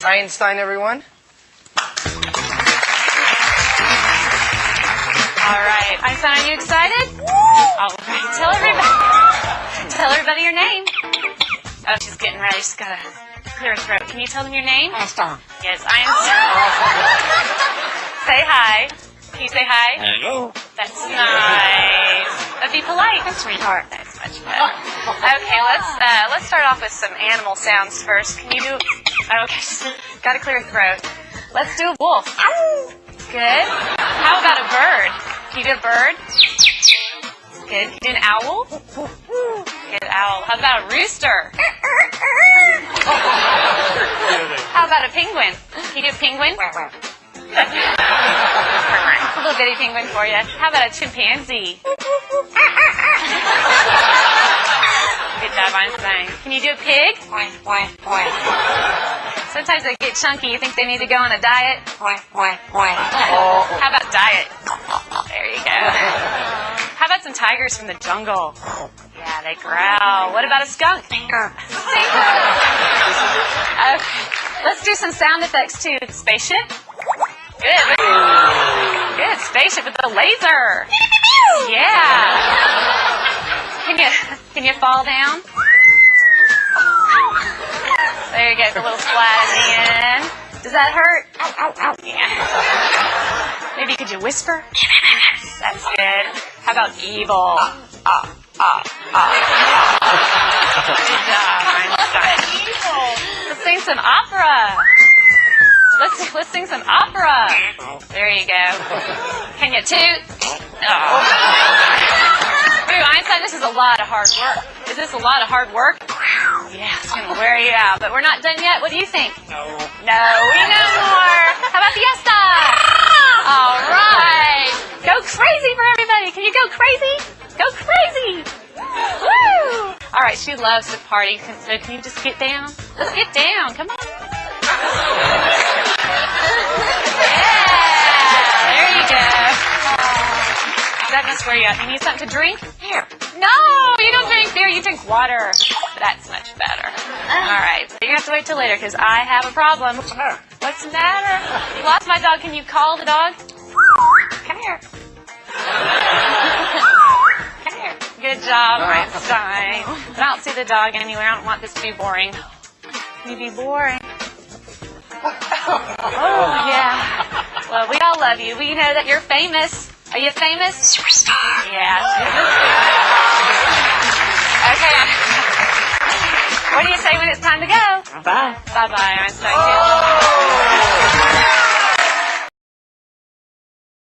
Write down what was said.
Einstein, everyone. All right. Einstein, are you excited? All right. Tell everybody your name. Oh, she's getting ready. She's got to clear her throat. Can you tell them your name? Einstein. Yes, Einstein. Say hi. Can you say hi? Hello. That's nice. Be polite. Sweetheart. That's much better. Okay, let's start off with some animal sounds first. Can you do? Okay, got to clear your throat. Let's do a wolf. Good. How about a bird? Can you do a bird? Good. Can you do an owl? Good owl. How about a rooster? How about a penguin? Can you do a penguin? A little bitty penguin for you. How about a chimpanzee? Good job, Einstein. Can you do a pig? Sometimes they get chunky. You think they need to go on a diet? How about diet? There you go. How about some tigers from the jungle? Yeah, they growl. What about a skunk? Stinker. Okay. Let's do some sound effects too. Spaceship. Good. Good. Spaceship with the laser. Yeah. Can you fall down? There you go. A little splat at the end. Does that hurt? Yeah. Maybe could you whisper? That's good. How about evil? Good job, Einstein. Let's sing some opera. Let's sing some opera. There you go. Can you toot? Oh. Ooh, Einstein, this is a lot of hard work. Is this a lot of hard work? Yeah, it's going to wear you out. But we're not done yet. What do you think? No, we know more. How about fiesta? All right. Go crazy for everybody. Can you go crazy? Go crazy. Woo! All right, she loves to party. So can you just get down? Let's get down. Come on. Yeah, there you go. That must wear you out. You need something to drink? Here. No, you don't drink beer. You drink water. That's much better. All right. So you're going to have to wait till later because I have a problem. What's the matter? What's the matter? You lost my dog. Can you call the dog? Come here. Come here. Good job, Einstein. I don't see the dog anywhere. I don't want this to be boring. Can you be boring? Oh, yeah. Well, we all love you. We know that you're famous. Are you famous? Superstar. Yeah. Okay. What do you say when it's time to go? Bye. Bye-bye, Einstein.